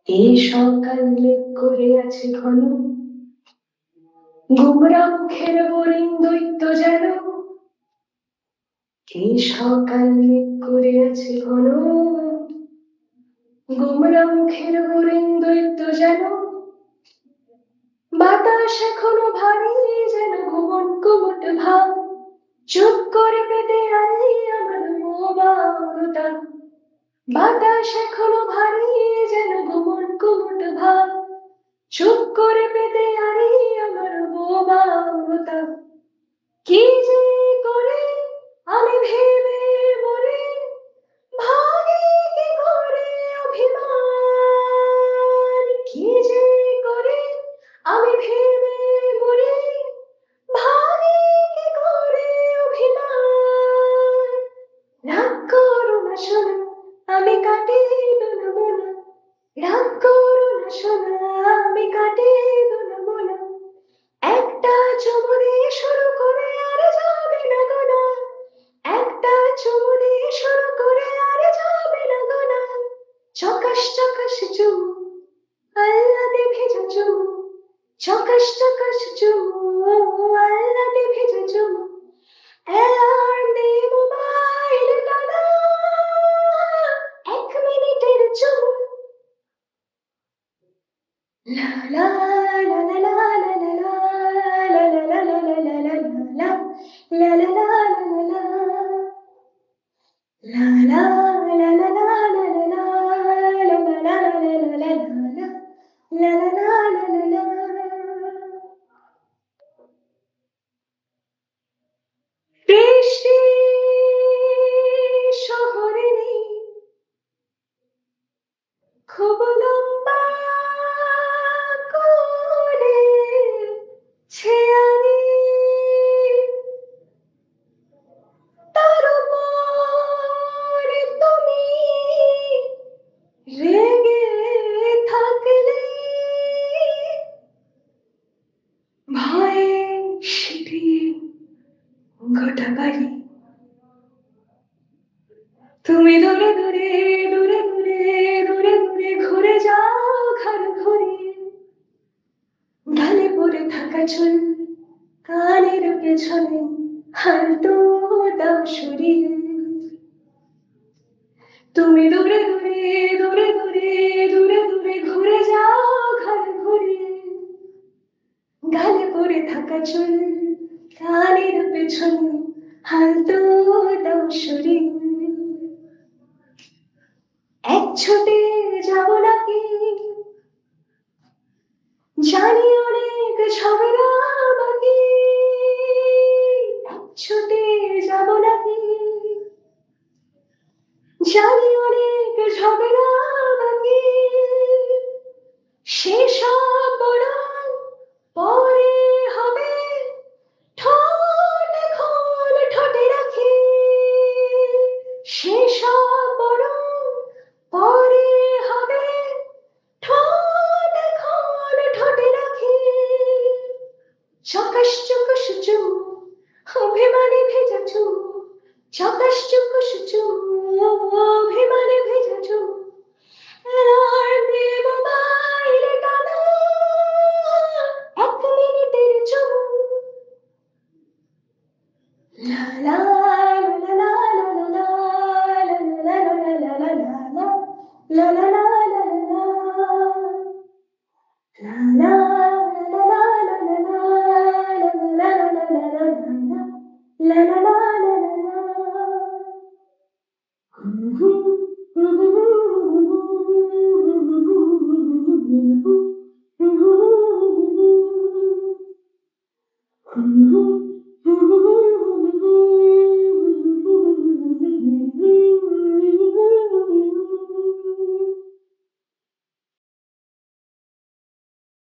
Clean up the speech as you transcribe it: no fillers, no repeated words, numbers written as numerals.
এই সকাল মেঘ করে আছে ঘন, গুমরাম খের বরিং দৈত্য যেন। এই সকাল মেঘ করে আছে ঘন, গুমরাম খের বরিং দৈত্য যেন। বাতাস এখনো ভারী যেন ঘুমন কুমট ভাব, চুপ করে পেতে আনি আমার মৌবারতা। বাতাস এখনো ভারী যেন ঘুমন কুমট ভাব, চুপ করে পেতে আনি আমার বোবালতা। কি যে করে আমি ভেবে মরে, ভাগে কি করে অভিমান। কি যে করে আমি ভেবে মরে, ভাগে কি করে অভিমান। রাগ করো না শোনা, আমি কাটিয়ে দেব মোনা। রাগ করো না শোনা, আমি কাটিয়ে দেব মোনা। একটা চুমু দিয়ে শুরু করে আর যাবে না গোনা। একটা চুমু দিয়ে শুরু করে আর যাবে না গোনা। চকাশ চকাশ চুমু, আল্লাদে ভেজা চুমু। চকাশ চকাশ চুমু, আল্লাদে ভেজা চুমু। অ্যালার্ম দিয়ে মোবাইল টানা, 1 মিনিটের চুমু। লা লা লা লা লা লা লা লা লা লা লা লা লা লা লা লা লা লা লা। La la la la la la la la la la la la la la la la. বৃষ্টি শহরে নেই, খুব লম্বা করে ছেয়ানি, তার উপর তুমি রেগে থাকলে, ভয়ে সিঁটিয়ে গোটা বাড়ি। তুমি দূরে দূরে দূরে দূরে দূরে দূরে ঘুরে যাও ঘর ঘুরে। ঢালে পড়ে থাকা চুল কানের পেছনে হালতো দাও সরিয়ে। তুমি দূরে দূরে দূরে দূরে দূরে দূরে ঘুরে যাও ঘর ঘুরে। গালে পড়ে থাকা চুল কানের পেছনে হালতো দাও সরিয়ে। এক ছুটে যাব নাকি জানি অনেক ঝগড়া বাকি। এক ছুটে যাব নাকি জানি অনেক ঝগড়া বাকি। সেসব বরং পরে হবে, ঠোঁট এখন ঠোঁটে রাখি। সেসব বরং পরে হবে, ঠোঁট এখন ঠোঁটে রাখি। চকাশ চকাশ চুমু, অভিমানে ভেজা চুমু। চকাশ চকাশ চুমু, অভিমানে ভেজা চুমু। অ্যালার্ম দিয়ে মোবাইল টানা, 1 মিনিটের চুমু। লা লা লা লা লা লা লা লা লা লা লা লা লা লা লা লা লা লা